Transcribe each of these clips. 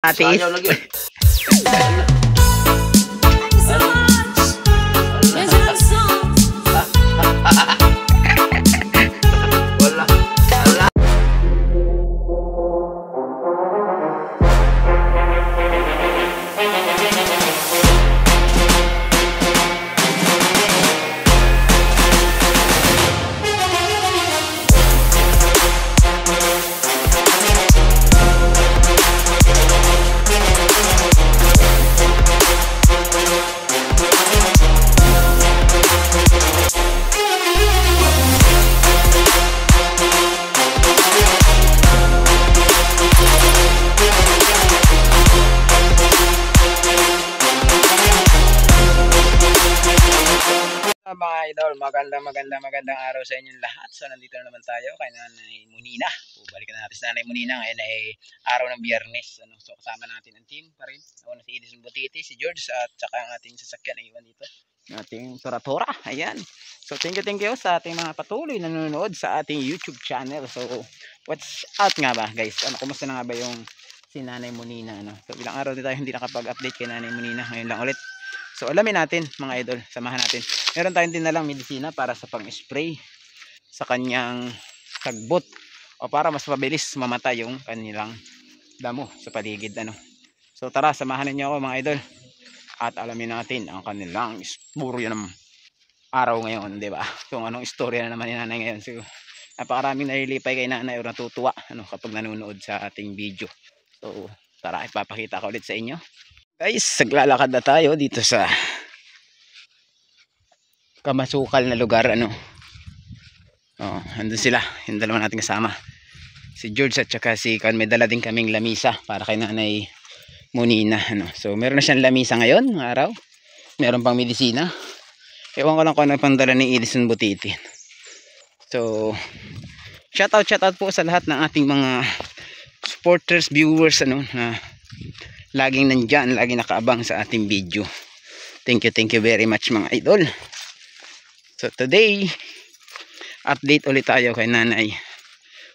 Atis. Sayaw lagi. Wala. Wala. Mga idol, magandang araw sa inyong lahat. So nandito na naman tayo kay Nanay Munina. Balikan natin si Nanay Munina. Ngayon ay araw ng Biyernes. So kasama natin ang team pa rin. Una si Edison Butiti, si George, at saka ang ating sasakyan ay iwan dito. Ating Tora. Ayan. So thank you sa ating mga patuloy na nanonood sa ating YouTube channel. So what's out nga ba guys? Kumusta na nga ba yung si Nanay Munina? So bilang araw din tayo hindi nakapag-update kay Nanay Munina. Ngayon lang ulit. So alamin natin mga idol, samahan natin. Meron tayong dinalang medisina para sa pang-spray sa kanyang sagbot o para mas mabilis mamatay yung kanilang damo sa paligid. So tara, samahan niyo ako mga idol at alamin natin ang kanilang istorya ng araw ngayon, di ba? Kung anong istorya na naman ni Nanay ngayon. So napakaraming nalilipay kay Nanay o natutuwa kapag nanonood sa ating video. So tara, ipapakita ko ulit sa inyo. Guys, naglalakad na tayo dito sa kamasukal na lugar. Andun sila, yung dalawa nating kasama, si George at saka si Kan. May dala din kaming lamisa para kay Nanay Munina. So meron na siyang lamisa ngayon araw, meron pang medisina. Ewan ko lang kung ano pang dala ni Edison Butiti. So shout out po sa lahat ng ating mga supporters, viewers na laging nandyan, laging nakaabang sa ating video. Thank you very much mga idol. So today, update ulit tayo kay Nanay.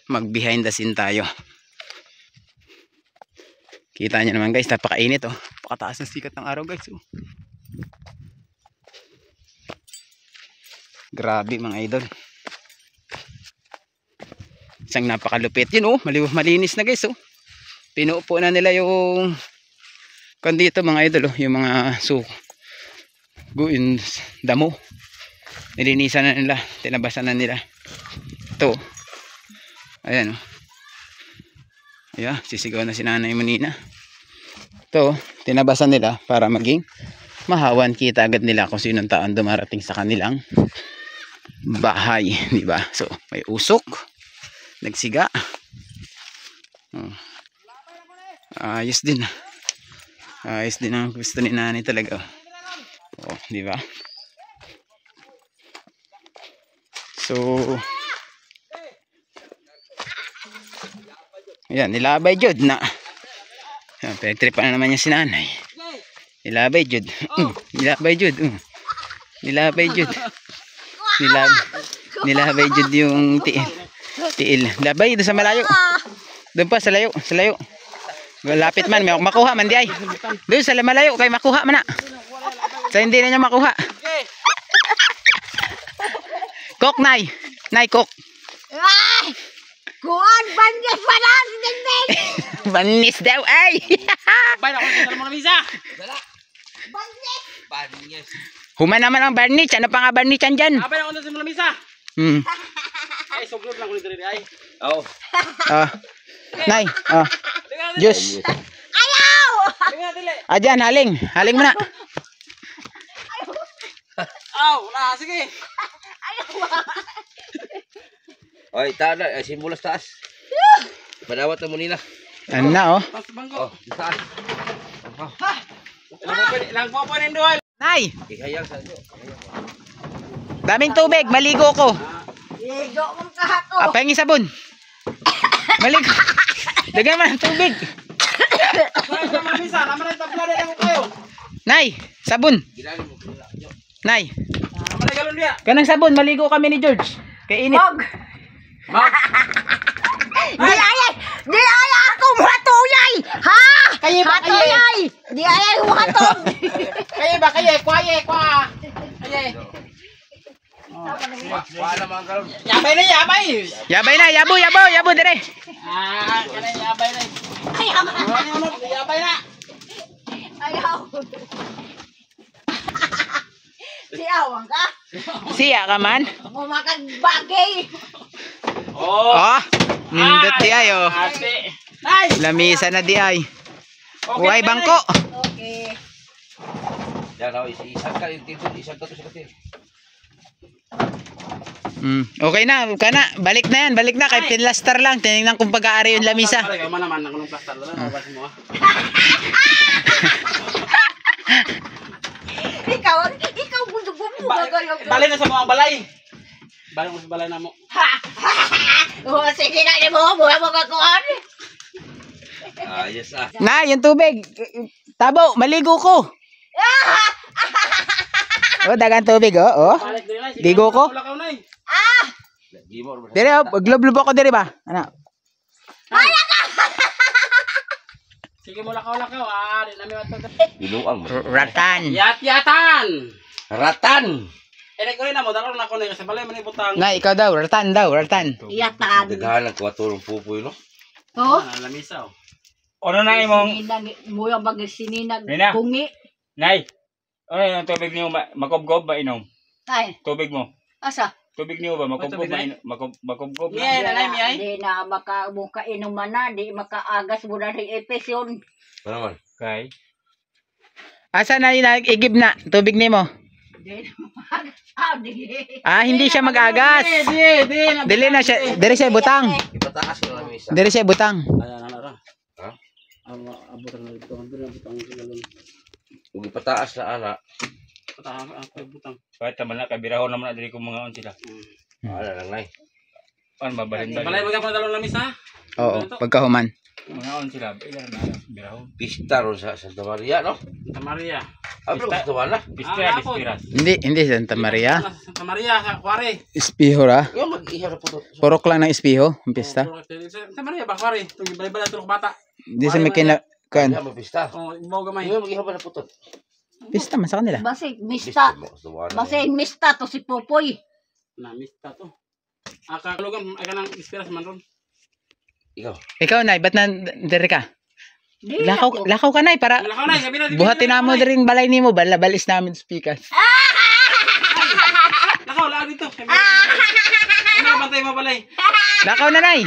Mag behind the scene tayo. Kita nyo naman guys, napakainit Napakataas ng sikat ng araw guys. Grabe mga idol. Isang napakalupit. Yun malinis na guys. Pinuupo na nila yung dito mga idol, yung mga damo. Nilinisan na nila, tinabasan na nila. Ito. Ayan Ayan, sisigaw na si Nanay Munina. Ito, tinabasan nila para maging mahawan. Kita agad nila kung sinong taon dumarating sa kanilang bahay, di ba? So, may usok, nagsiga. Ayos din ang gusto ni Nanay talaga. Di ba? So ayan, nilabay jud na. Pinagtripan na naman niya si Nanay. Nilabay jud. Nilabay jud. Nilabay jud yung tiil. Labay doon sa malayo. Doon pa sa layo. Lapit man, may makuha man di ay. Doon sa malayo kay makuha man na. So hindi na niya makuha. Kok Nay kok. Kuan banis panas dingding. Banis daw ay. Bayad ako sa mga lamisa. Dala. Banis. Human naman ang barnich. Ano pa nga barnich andyan? Bayad ako sa mga lamisa. Ay, suglot lang ko dito ay. Nay, juice. Ayaw! Ayan, haling mo na. Sige. Ayaw. Oy, tada, simulas taas. Madawat na Munina. Ano na Taas bangko. Taas. Lang po ninduhal. Nay, Ihayang sa iyo. daming tubig, maligo ko. Ligo mong kahako. Pahingi sabon. Maligo. Dagyan mo ng tubig. Nay, sabon. Nay, kanang sabon, maligo kami ni George. Kay init. Di ay ako matuyay. Ha! Kaye ba, Hato kaye? yay! Di ay hatog! Kaye ba, kaye? Kwaye, kwa. Kaye. Wala naman karon. Yabay na, yabay. Yabay na, yabo dire. Kanay yabay na. Ayaw! Yabay na. Ayaw! Siyawan ka? Siya ka man. Mumakagbagay! Oh, nindot di ay oh. Ate. Nice. Lamisa na di ay. Okay, Uy, bangko. Okay. Yan oh, isang ka yung tibol, isang ka to sa katil. Okay na, balik na yan, balik na. Kay pinlastar lang, tinignan kung pag-aari yung lamisa. Pare, man naman ng plastar lang. Mabas mo. Ikaw bundo-bundo gagawin. Balay na sa mga balay. Balay mo sa balay na mo. Oh, sige na ni mo, buhay mo kakuhan. Yes ah. Na, yung tubig. Tabo, maligo ko. Oh, dagang tubig oh. Balik din na. Ligo ko? Wala ka na eh. Gimo. Dire oh, glub-lub ako dire ba? Ano? Sige mo lakaw. Di namin matag. Binuang mo. Ratan. Yat-yatan. Ratan. Ko rin na mo. Dalawang na ko na sa balay man ibutang. Nga, ikaw daw, ratan. Iyatan. Daghan ng kwaturong pupoy no. Oh? Lamisa oh. Ano na imong Mo yung mag-sininag Mina. bungi. nay? Ano yung tubig niyo makubgob ba inom? Ay, Tubig mo. asa? Tubig niyo ba makubgob tubig ba na? inom? Makubgob na. Yeah, nanay mi ay. Di na makainom na, di makaagas mo na rin epes yun. Ano naman? Okay. Asa na yung igib na? Tubig ni mo? Di di. Hindi siya mag-agas. Di. Dili na siya, dire siya butang. Ipataas ko lang isa. Dire siya butang. Ayan na ra. Ha? Abutan na dito. Butang sigalon. Ug ipataas na ana. Butang. Kahit naman na kabirahon naman na diri ko mga on sila. Ala lang nay. Ano mabalin ba? Balay mo gyapon dalawang lamisa. Oo, pagkahuman. Mga on sila. Ilan na birahon. Pista ron sa Santa Maria no. Santa Maria. Abro gusto wala. Pistira, pistiras. Hindi Santa Maria. Santa Maria sa Kuwari. Espiho ra. Yo mag-iha ra puto. Purok lang ng espiho, ang pista. Santa Maria ba Kuwari? Tung balay tulok bata. Hindi sa may Ya kan. mo pista. Oh, ibaw gamay. Yo mag-iha ba na puto. Pista man sa kanila. Basig mista. Basig mista to si Popoy. Na mista to. Akalugan ay kanang ispiras man ron. Ikaw. Ikaw nay, ba't na dire ka? Di ako. Lakaw ka nay para Wala ka na, sabi na. buhatin na mo din balay nimo, balis namin spikas. Lakaw, laag dito. Kamera bantay mo balay. Lakaw na nay.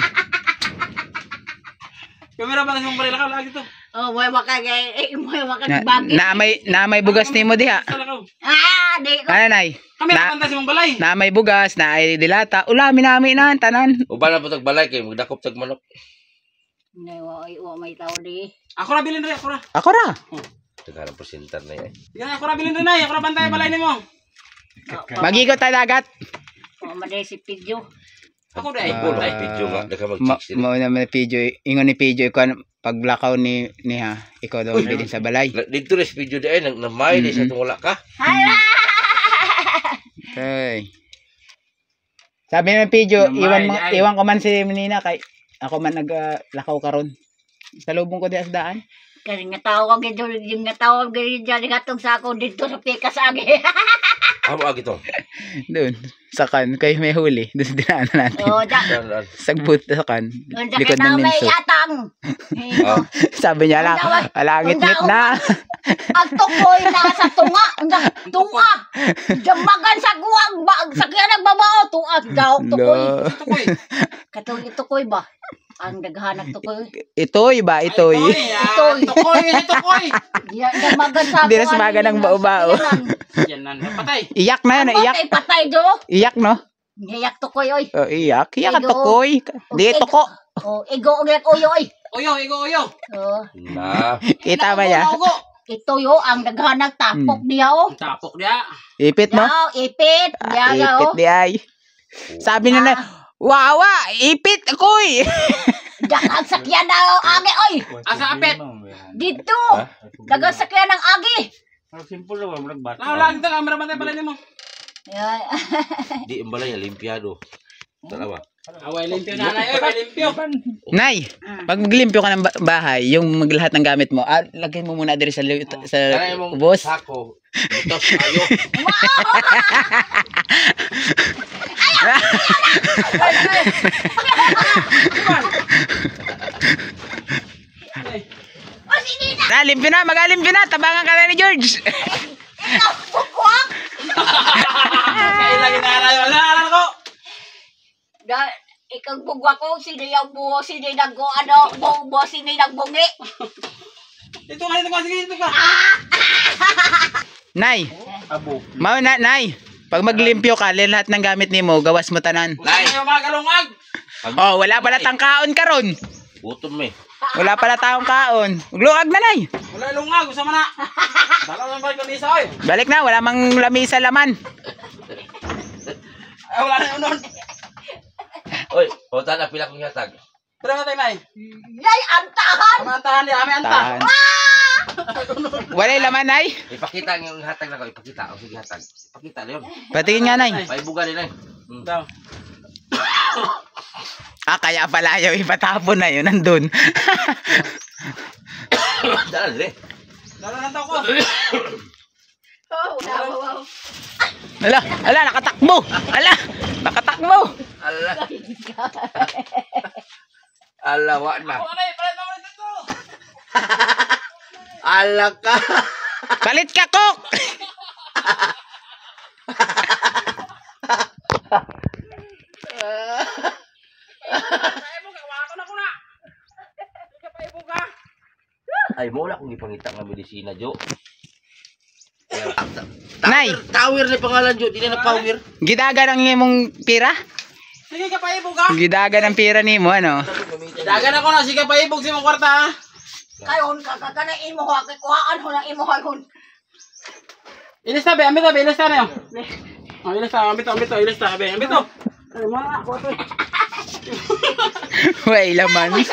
Kamera bantay mo balay. Lakaw, laag dito. Oh, may makagbagi. Na may bugas nimo diha. Sa lakaw. Di ko. Ano nay? Kamera bantay mo balay. Na may bugas, na ay dilata. Ulamin namin na tanan. Uban na putog balay kay magdakop tag manok. Wa may tao di. Ako ra bilin rin, ako ra. Ako ra. Daghan ang persentar na yan. Sige, ako ra bilin rin ay. Ako ra bantay balay nimo. Magigot tayo dagat. O maday si Pidyo. Ako dai. Ikaw lang video nga. Daghan mag-chicks sila. Mao naman PJ, ingon ni PJ ko paglakaw ni ha, ikaw daw bilin sa balay. Dito rin sa video di ay namay di sa itong wala ka. Okay. Sabi naman PJ, iwan ko man si Menina kay ako man naglakaw karon. Salubong ko di sa daan. Kasi nga tawag ito, yung nga tawag ito dyan, katong sako dito sa pikas agi. Amo agi to. Doon, sa kan, kayo may huli. Doon sa dinaanan natin. O, dyan. Sagbut sa kan, Doon likod sa ng may minso. yatang. Oh. Sabi niya lang, alangit-ngit na. Ang tukoy na sa tunga. Tunga. Jamagan sa guwag. Sakyan ang babao. Tunga. Daw, tukoy. Lo. Tukoy. Katong itukoy ba? Ang daghanag tukoy. Itoy ba? Itoy. Tukoy. Tukoy. Jamagan sa Hindi na sumaga ng bao-bao. Yan nan. Patay. Iyak na yan, iyak. Patay do. Iyak, no? Iyak tukoy oy. Oh, iyak. Iyak ang Igo. tukoy. Di tuko. O, igo ulit uyo oy. Oyo, igo, oyo. O, Na. Kita ba niya? Ugo. ito yo ang daghanag tapok diha o. Tapok dia. Ipit, no? Yaw, ipit. Yaw, Ipit di ay. Sabi na na, wawa, ipit, akoy. Daghang sakyan na agi oy. Asa apet. Dito. Daghang sakyan ng agi. Simple lang, magbata. Lakaw lang dito. Kamera bantay balay nimo. Yan. Di ang balay limpyado. Dalawa. Away limpyo nanay, away limpyo. Nay, pag maglimpyo ka ng bahay, yung maglahat ng gamit mo, lagay mo muna diri sa Kaya mong boss. sako. Itos kayo. O, sige na. Na, limpyo na, magalimpyo na. Tabangan ka na ni George. Ikaw, bukwak. Kailan ginanay, wala alam ko. Ikaw bugwa ko, sino yung buho, sino yung buho, sino yung nagbungi. Dito ka, sige, dito ka. Nay, Abo. Nay. Pag maglimpyo ka, lahat ng gamit nimo, gawas mo tanan. Nay, yung mga kalungag. Oh, wala pala tang kaon karon. Gutom eh. Wala pala taong kaon. Magluag na, Nay. Wala lungag, usama na. Dalaw ng balik kanisa, oy. Balik na, wala mang lamisa laman. Ay, wala na yun nun. Oy, punta na pila kong yatag. Pero natin, nay. Yay, antahan. Amantahan niya, kami anta. Tahan. Wala yung laman, Nay. Ipakita ang hatag na ko. Ipakita. O sige hatag. Ipakita na yun. Patingin nga, Nay. Paibuga nila eh. Daw. Kaya pala ayaw ipatapon na yun, nandun. Dala nila eh. Dalaw ng tao ko. Oh, wow. Ala, nakatakbo. Nakatakbo. Ala. Alawa na. Wala na, palit ako dito. Ala ka. Palit ka, Kok. Paibuga, wala ko na ko na. Ika paibuga. Ay, mo na kung ipangita nga medisina, Jo. Nay. Tower na pangalan, Jo. Di na power. Gidaga ng imong pira? Sige ka paibuga. Gidaga ng pira nimo, ano? Dagan ako na, sige paibog si mong kwarta ha. Kayon, kakakana imuha, kuhaan ho ng imuha hon. Ilista be, ambito be, ilista na yun. Oh, ilista, ambito, ilista be, ambito. Ay, mga ako ito. Way laman. Way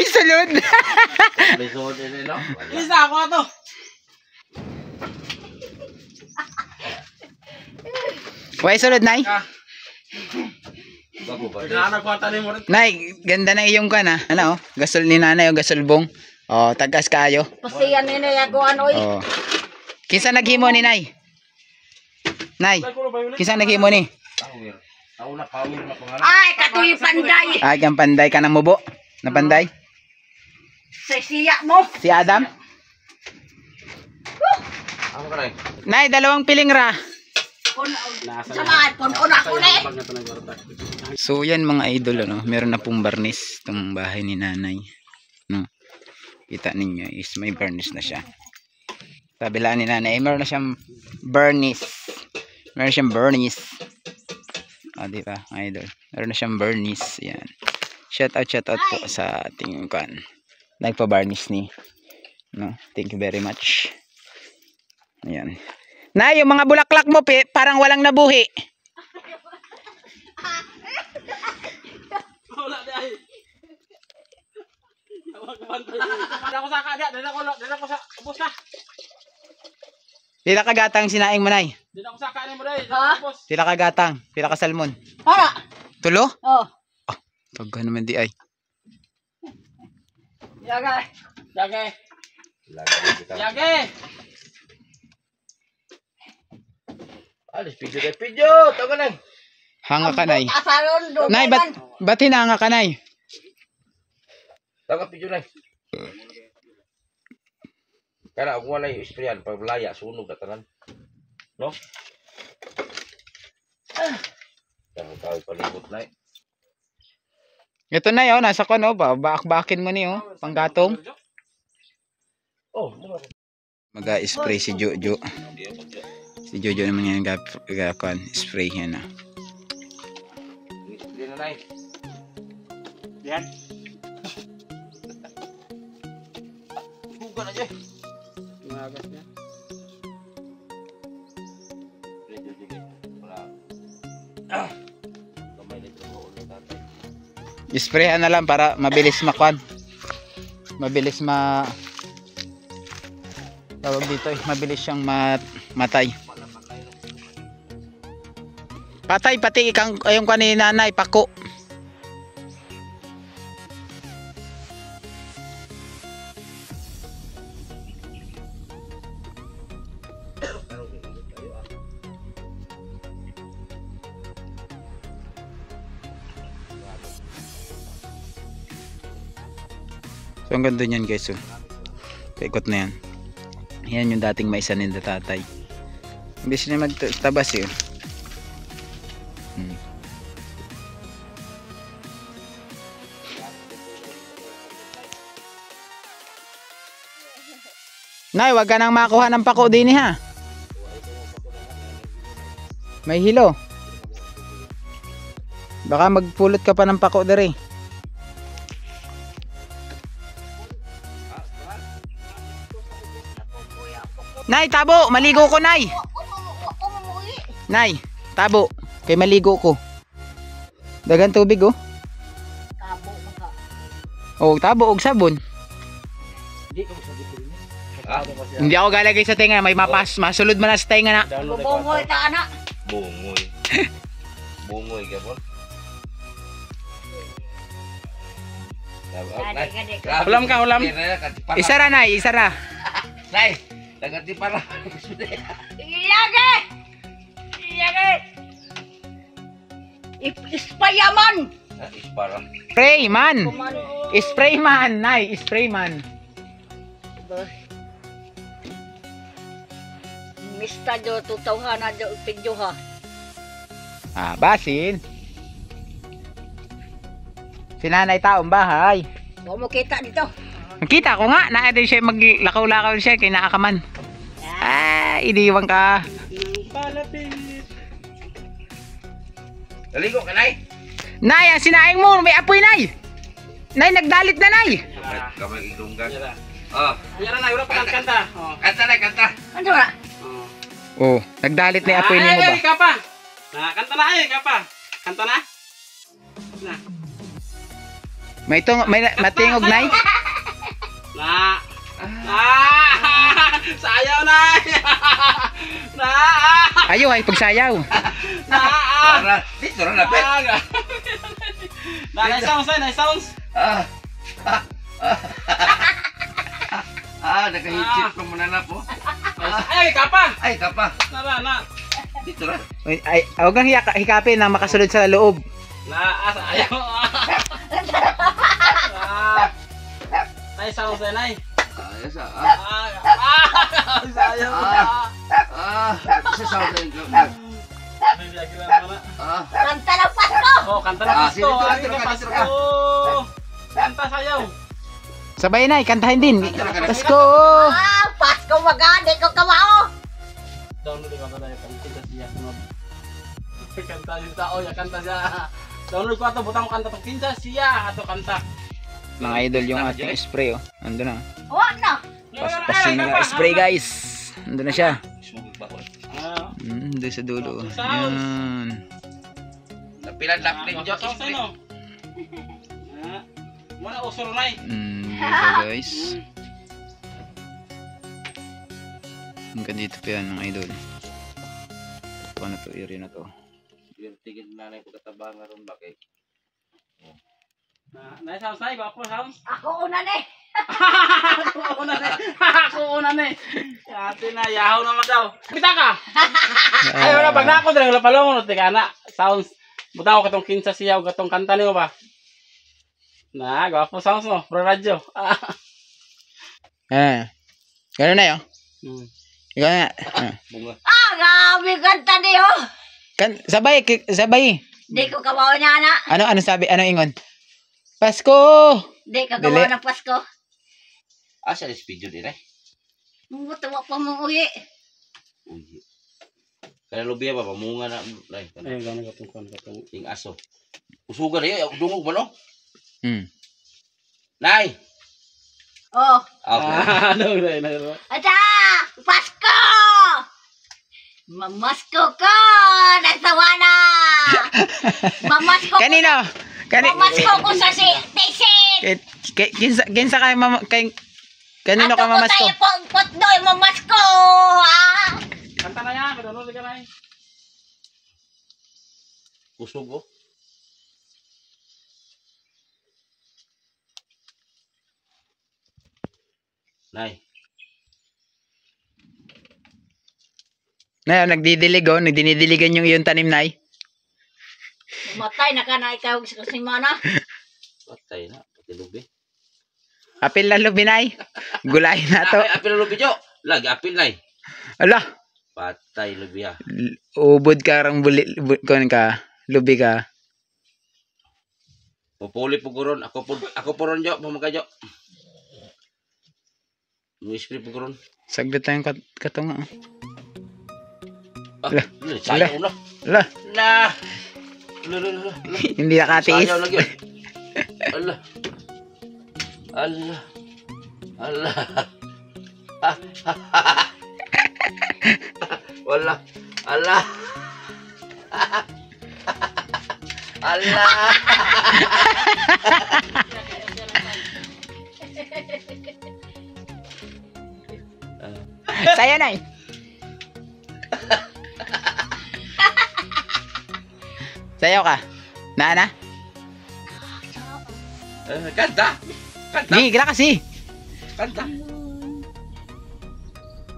sulod. May suhod nila, no? Ilista ako ito. Way sulod, Nay. Bago ba? Pagkahanap kwarta ni mo rin. Nay, ganda ng iyong kan, ha? Ano, gasol ni nanay o gasolbong. Oh, tagas kayo. Pasiyan nila yung anoy. Oh. Kinsa naghimo ni Nay? Nay, kinsa naghimo ni? Power. Ako na power na pangalan. Ay, katuloy panday. Ay, kang panday ka ng mubo. Na panday? Sa siya mo. Si Adam? Ako ka rin. Nay, dalawang piling ra. Samahan, puno ako na eh. So yan mga idol, ano, meron na pong barnis itong bahay ni nanay, no? Kita ninyo is may barnis na siya. Kabila ni nanay, meron na siyang barnis. Meron siyang barnis. Di ba, idol? Meron na siyang barnis. Yan. Shout out po sa ating kan. Nagpa-barnis ni. No? Thank you very much. Ayan. Na, yung mga bulaklak mo, parang walang nabuhi. Wala di ay. Dala ko sa kada, dala ko sa ubos na. Pila kagatang sinaing mo, Nay? Dala ko sa kanin mo dai, Ha? ubos. Pila kagatang? Pila ka salmon? Hala. Tulo? Oh. Pagka naman di ay. Yaga. Yage. Lagi kita. Yage. Alis, video. Tawa na. Hanga ka, Nay. Asaron do. Nay, ba't hinanga ka, Nay? Tawa video na. Kaya ako na yung isprayan. Pag laya, sunog na tanan. No? Kaya tayo palibot na eh. Ito na yun, nasa ko, no? Baak-bakin mo niyo, panggatong. Oh, Mag-spray si Jojo. Si Jojo naman yan gagakuan. Spray yan, na. Hindi na na eh. Yan. Bukan aja. Magas niya. Sprayan na lang para mabilis makuan. Mabilis tawag dito, mabilis siyang matay. Patay pati ikang yung kanina nanay pako. So ang ganda niyan guys, oh. Paikot na yan. Yan yung dating maisanin na tatay. Imbes na magtabas eh. Nay, wag ka nang makuha ng pako din ha. May hilo. Baka magpulot ka pa ng pako dere. Nay, tabo, maligo ko, Nay. Nay, tabo, kay maligo ko. Dagan tubig, oh. Tabo ka. Oh, tabo og sabon. Hindi ako galagay sa tenga, may masulod man na sa tenga na. Bubungoy ta ana. Bungoy. Bungoy ka po. Ulam ka, ulam. Isara, Nay, isara. Nay, nagati para. Ilagay! Ilagay! Ispayaman! Ispara. Spray man. Spray man, Nay, spray man. Mista do tutawhan na do pidyo ha. Ah, basin. Sinanay taong bahay. Huwag mo kita dito. Nakita ko nga, natin siya maglakaw-lakaw siya kay naakaman. Ah, iniwan ka. Palapit. Naligo ka, Nay? Nay, ang sinaing mo, may apoy, Nay. Nay, nagdalit na, Nay. Kamay ilunggan. Oh, Ayan na, wala pa kanta. Oh. kanta na, kanta. Ano na? Oh, nagdalit na yung apoy niyo ba? Ay, kapa. Na, kanta na ay, kapa. Kanta na. Na. May matingog, Nay. Na. Sayaw na. Na. Ayo, ay pagsayaw. Na. Tara, dito na lapit. Na, sounds ay, sounds. Nakahitip ko muna na po. Ay, kapa. Ay, kapa. Na. Dito na. Ay, huwag kang hikapin na makasunod sa loob. Na, sayaw. Ay, sounds ay, nay. Ayos Sayaw. Isa sa akin. Kanta ng Pasko! Oh, kanta na Pasko. Ay, Pasko. Kanta sayaw. Sabay, Nay, kantahin din. Pasko. Pasko maganda ko kamao! Download ka ba tayo kung kita siya sunod. Kanta yung tao, ya kanta siya. Download ko ato, butang ko kanta tong kinsa siya ato kanta. Mga idol yung ating spray, oh. Ando na. Wag na! Paspasin na spray, guys. Ando na siya. Ah, Doon sa dulo. Yan. Napilan-laplin dyan. sauce ay no. Muna usor na eh. Dito, guys. Hanggang dito pa yan, mga idol. Paano to, area na to? Yung tigil na na yung pagkatabangan ron ba kay? Na sounds na, iba ako sounds. Ako una na eh! Ako una na eh. Ako una na eh. Ate na, yahaw naman daw. Pita ka! Ay, wala, pag na ako dala, wala palong, tika na, sounds. Butang ko katong kinsa siya, o katong kanta niyo ba? Na, gwapo sounds mo, pro radyo. Gano'n na yun. Ikaw na. Bunga. Grabe kanta niyo! Sabay, sabay. Di ko kamao niya na. Ano sabi? Ano ingon? Pasko! Di ko Dili. kamao ng Pasko. Asa yung video din eh? Mumutuwa pa mong uwi. Uy. Kaya lubiya ba? Pamunga na. Ay, Ay, gano'n katong. yung aso. Usugan na yun. Dungog ba no? Nay! Oh. Okay. Ano, na. Ata! Pasko! Mamasko ko! Nasawa na! Mamasko ko! Kanino? Mamasko ko sa tisit! Kinsa kay kanino ka mamasko? Ato ko tayo pong potdoy, mamasko! Ha? Kanta na yan, download ka na eh. Kusog oh. Nay. Nay, nagdidilig oh. Nagdinidiligan yung iyong tanim, Nay. Matay na ka na ikaw sa simana. Patay na. Pati lubi. Apil na lubi, Nay. Gulay na to. Ay, apil na lubi, Jo. Lagi, apil na Ala. Patay lubi ha. Ubod ka rang kon ka. Lubi ka. Pupuli po ko ron. Ako po ron, Jo. Pumaka, Jo. Mu-spray po ko ron. Saglit tayong katunga. Ah, Ala. sayang na. Ala. Lah. Lah. Hindi nakatiis. Sayang lagi. Allah. Allah. Allah. Wala. Allah. Allah. Saya, Nay. Sayaw ka. Nana? Kanta. Kanta. Hindi, gila kasi. Kanta.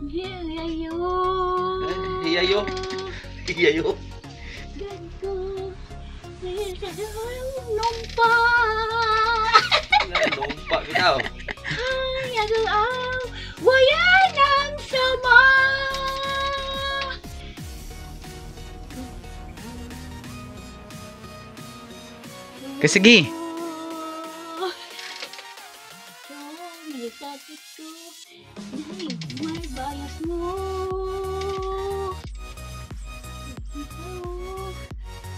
Hiyayo. Hiyayo. Hiyayo. Ganto. Numpa. Lumpa bitaw. Hayago aw. Wayan ang sama. Kasigi. Sakit ko. May bayas mo.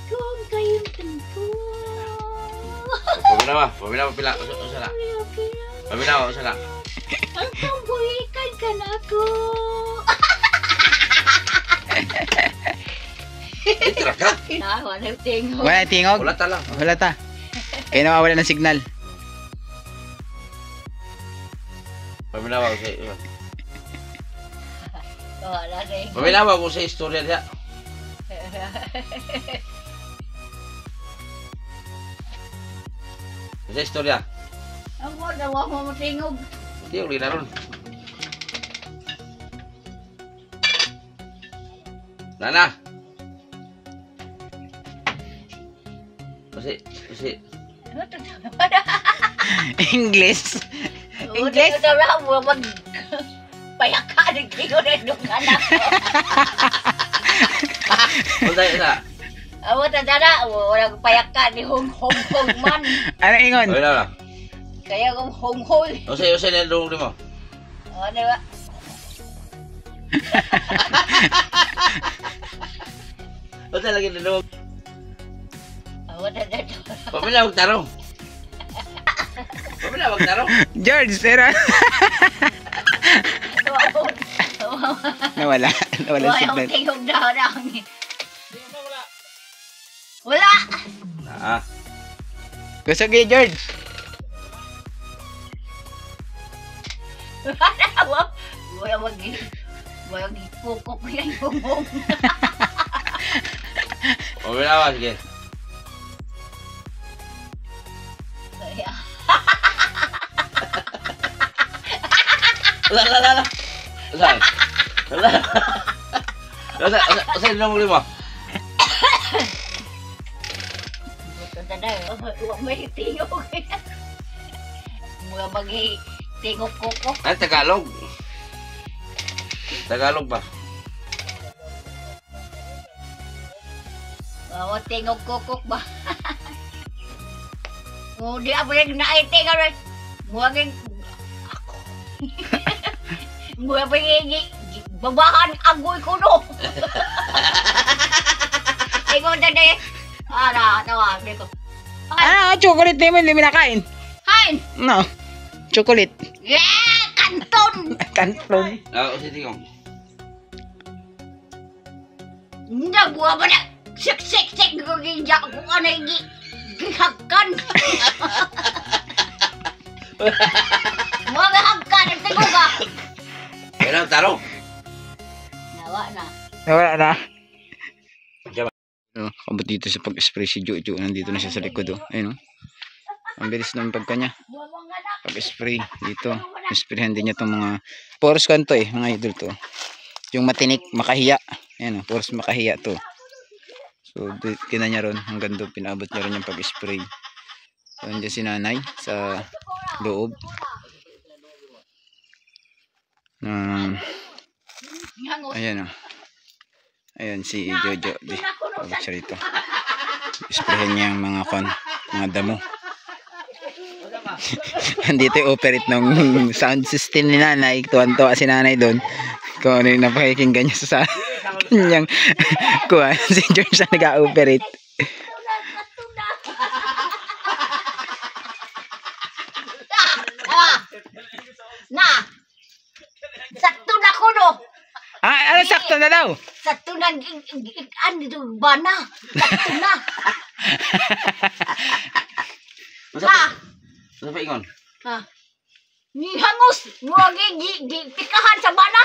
Kung kayong tanto. Paminawa pila. Usala. Paminawa usala. Ang pambuhikan ka na ko. Itra ka. Wala tingog. Wala tingog. Wala ta lang. Wala ta. Kaya nawawala ng signal. Paminawa ko sa Wala tingog. Paminawa ko sa istorya niya. Sa istorya. Ang wala mo tingog. Hindi ko linaron. Nana. Kasi English. English. Ito lang mo mag payaka ng tingog na yung anak ko. Unsa isa? Amo ta dara, walang payaka ni Hong man. Ano ingon? Paminawa lang. Kaya kung Hong. Usay na dong mo. Ano ba? Unsa lagi na dong? Amo ta dara. Paminawa tarong. Paminawa tarong. George, pero nawala. Nawala Wala signal. yung tingog daw na. Wala. Ah. Gusto kay George. Wala mag-ipukok yan yung Hong. Paminawa sige. Kaya, La. Usay. Usay na mo limo. buto na na. Huwag may tingog. Mga tingog kukok. Ay Tagalog. Tagalog ba? Mga tingog kukok ba? Di ako rin naitingan rin. Mga mga babahan agoy ko no. Ay ko na na. Tawa ko. Chocolate naman, hindi minakain. Hain! No. Chocolate. Yeah! Kanton! Kanton. Usay tingong. Hindi, buwa ba na? Sik! Gagigya ko ano yung gihagkan. Mga gihagkan, ang tingog ka. Paminawa tarong. Nawa na. Nawala na. Oh, kabot dito sa pag-spray si Jojo. Nandito na siya sa likod. Oh. Ayun, oh. Ang bilis ng pagkanya. Pag-spray dito. Sprayhan din niya itong mga poros kanto mga idol to. Yung matinik, makahiya. Ayan, oh, poros makahiya to. So, kina niya ron. Hanggang doon, pinabot niya ron yung pag-spray. So, nandiyan si nanay sa loob. Ayan, oh. Ayan si Jojo. Pabot siya rito. Sprayhan niya yung mga damo. Andito yung operate ng sound system ni nanay. Tuwan-tuwa si nanay doon. Kung ano yung napakikinggan niya sa kanyang kuha. Si George na nag-operate. Na! Sakto na ko no! Ano sakto na daw? Sakto na dito bana! Sakto na! Ha! Ano pa ingon? Ha! Ni hangus! Huwag pikahan sa bana!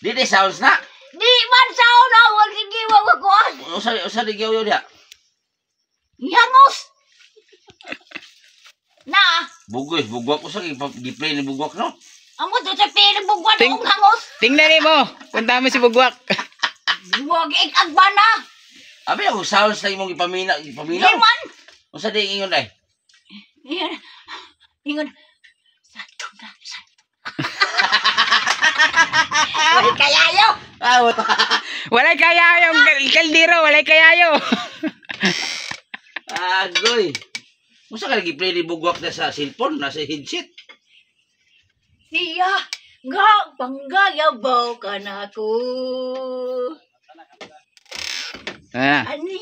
Dili sounds na. Di man sao na! Huwag sige wawagkuhan! Usa di gyaw dia. Ni hangus! Na! Bugwak usa gi-play ni bugwak no. Amo to sa pinabugwan Ting- ng hangus! Tingnan mo. Punta mo si Bugwak. Huwag ikagbana! Abi ako sounds na imong ipamina. Di man! Usa di ingon ay. Ingon. Sakto na! Wala kayayo! Walay kaya yung kaldero. Walay kayayo. Agoy. Usa ka gi-play ni bugwak na sa cellphone, na sa headset. Siya nga panggayabaw ka na ko. Ani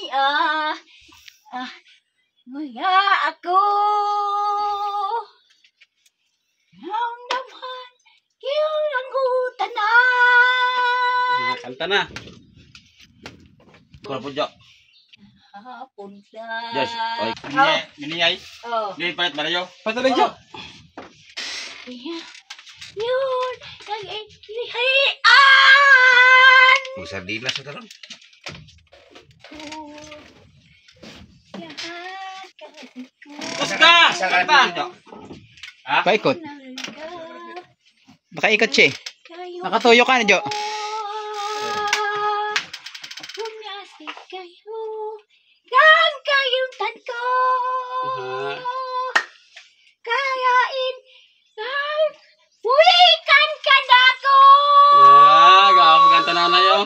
Maya ako. Nang naman kiyang hutanan. Kanta na. Kuha po jo. Hapon sa. Yes. Oy. Miniyay. Oh. Hindi palit marayo. Patuloy Jo. Yun. Nag-ihihan. Kung sardinas sa karon. Puska! Kanta. Paikot. Baka ikot siya. Nakatuyo ka na, Jo. Kang kayong tanko. Kayain. Bulikan ka na ko. Gawa kanta na na yo.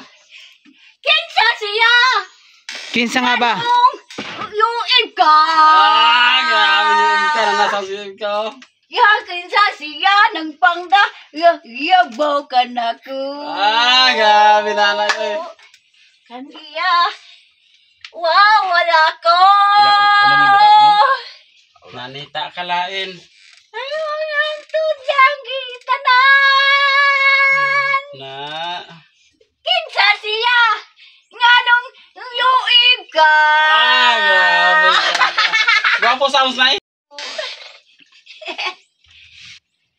Kinsa siya. Kinsa nga ba? Yung ka. Grabe yung ka na nasa siyem ko. Kinsa siya ng pangda. Yabaw ka na ko. Grabe na na yo. Kaniya. Wow, wala ko. Nanita ka lain. Ayun ang tudyang gitanan. Na. Kinsa siya. Nga nung yuib ka. Grabe. Gwapo sounds na eh.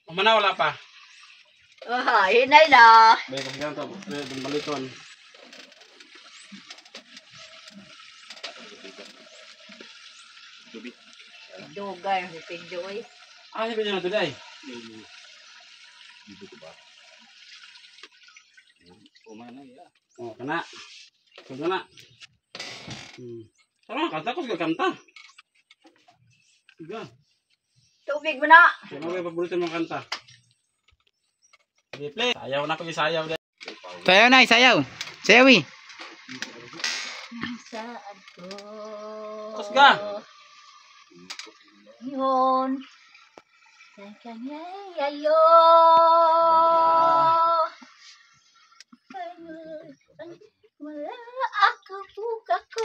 Umana wala pa. Hinay na. Baik kasi ganito. Baliton. Dugar, pinjoy. Ano ba na today? Oh, kana. Kana. Tara, kanta ko sa kanta. Sige. Tubig mo na. Sino ba paborito mong kanta? Sige, play. Sayaw na ko isayaw dahil. Sayaw na, sayaw. Sayawi. Saan ko? Kusga. Yun. Sa kanya yayo. Wala ako buka ko.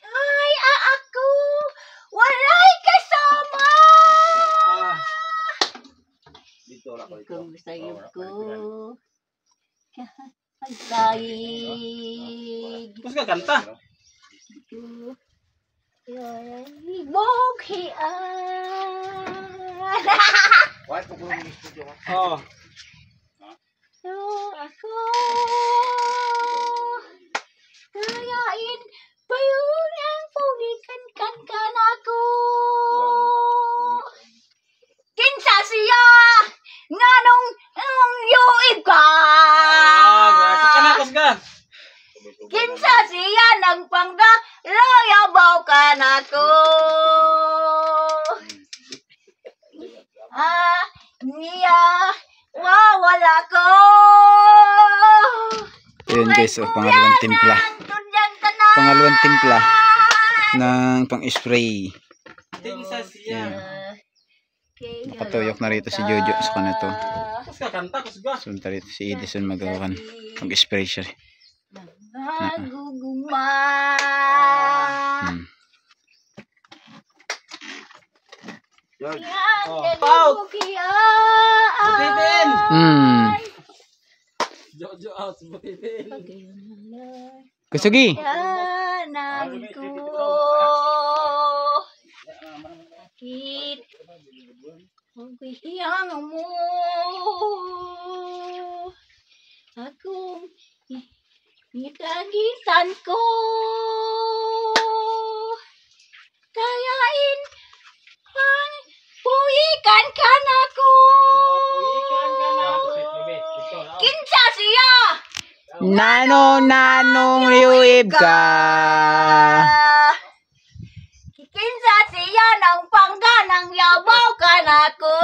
Ay, ako. Walay kasama. Dito wala ko dito. Kung sa'yo ko. Ang saig. Kusga kanta. Boghian. Why po ko ng studio? Oh. Ako kayain payun ang pugikan kan ako. Kinsa siya nganong yuib ka. Kanakos ka. Kinsa siya nang pangga layabaw ka nako. Niya wawala ko. Ayun guys, pangalawang timpla. Pangalawang timpla ng pang-spray. Kinsa siya. Nakatuyok na rito si Jojo sa kanila to. Kusga kanta kusga. Sunta rito si Edison magawakan. Mag-spray siya. Naguguma. Out. Butitin. Jojo out, butitin. Kusugi. Kanan ko. Sakit. Pagkihiyang mo. Akong ikagitan ko. Kayain ang puyikan ka na ko. Kinsa siya. Nanong liwib ka. Kinsa siya ng pangga ng yabaw ka na ko.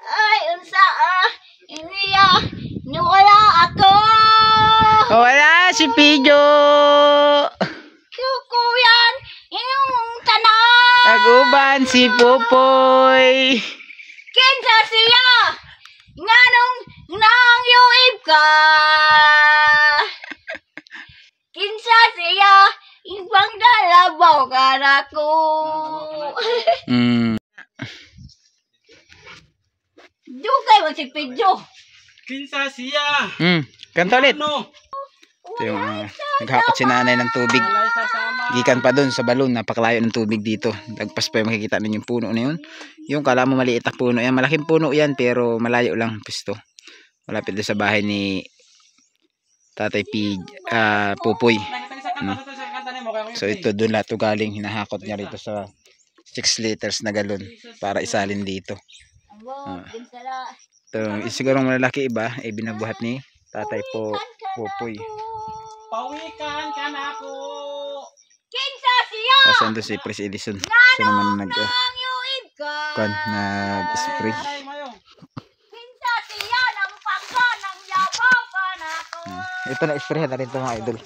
Ay, unsa iniya niwala ako. Wala si Pijo. Kukuyan inyong tanan. Aguban si Popoy. Kinsa siya nganong nang yuib ka. Kinsa siya ibang dalabaw ka na ko. Dugay mo si Pedro. Kinsa siya. Kanta ulit. Ano? Ito yung naghakot si nanay ng tubig. Walay sasama. Gikan pa dun sa balon, napakalayo ng tubig dito. Lagpas pa yung makikita ninyo yung puno na yun. Yung kala mo maliit na puno yan, malaking puno yan pero malayo lang pisto. Malapit doon sa bahay ni Tatay Pupoy. Ano? So ito doon lahat galing, hinahakot niya rito sa 6 liters na galon para isalin dito. Ito, siguro malalaki iba, binabuhat ni Tatay Pupoy. Pawikan ka na ako. Kinsa siya Asan doon si Pres Edison? Siya naman nang yuib ka. nag-spray. Aray, mayo. Kinsa siya ng pangga ng yabaw ka na ko. Ito na spray na rin ito mga idol.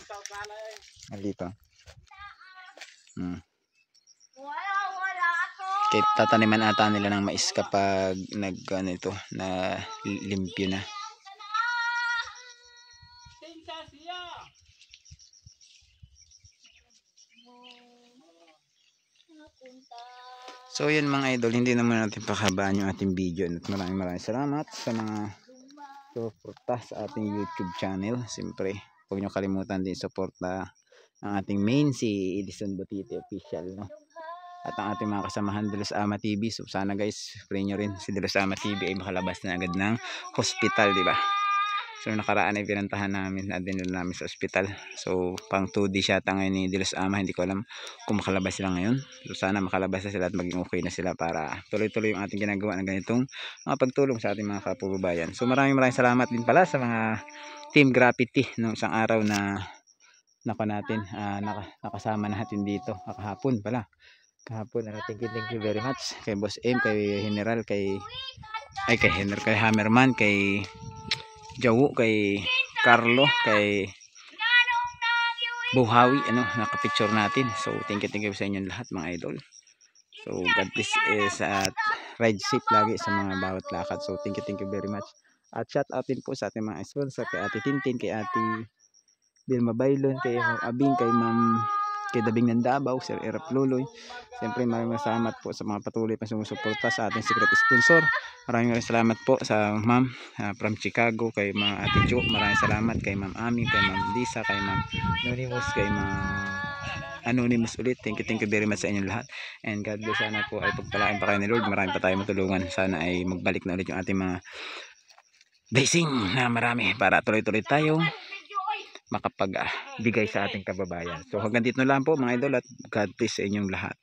Dito. Wala ako. Kaya tataniman ata nila ng mais kapag ito na limpyo na. Kinsa siya. So yun mga idol, hindi naman natin pakabaan yung ating video. At maraming salamat sa mga suporta sa ating YouTube channel. Siyempre, huwag nyo kalimutan din suporta ang ating main si Edison Butite Official, no? At ang ating mga kasamahan De Los Ama TV. So sana guys, pray nyo rin si De Los Ama TV ay makalabas na agad ng hospital, di ba? So nakaraan ay pinantahan namin na dinala namin sa ospital. So pang 2D siya ngayon ni De Los Ama. Hindi ko alam kung makalabas sila ngayon. So sana makalabas na sila at maging okay na sila para tuloy-tuloy yung ating ginagawa ng ganitong mga pagtulong sa ating mga kapubayan. So maraming salamat din pala sa mga Team Graffiti nung isang araw na natin nakasama natin dito kahapon pala. Kahapon thank you very much kay Boss M, kay General, kay Hammerman, kay Jawu, kay Carlo, kay Buhawi, nakapicture natin. So thank you sa inyong lahat mga idol. So God bless at ride safe lagi sa mga bawat lakad. So thank you very much. At shout out din po sa ating mga sponsor, kay Ate Tintin, kay Ate Vilma Bailon, kay Abing, kay Dabing ng Davao, Sir Erap Luloy. Siyempre maraming salamat po sa mga patuloy pa sumusuporta sa ating secret sponsor. Maraming salamat po sa Ma'am from Chicago, kay mga Ate Jo. Maraming salamat kay Ma'am Ami, kay Ma'am Lisa, kay Ma'am Anonymous, kay Ma'am Anonymous ulit. Thank you very much sa inyong lahat. And God bless, sana po ay pagpalain pa kayo ni Lord. Marami pa tayong matulungan. Sana ay magbalik na ulit yung ating mga blessing na marami para tuloy-tuloy tayong makapagbigay sa ating kababayan. So hanggang dito na lang po mga idol at God bless sa inyong lahat.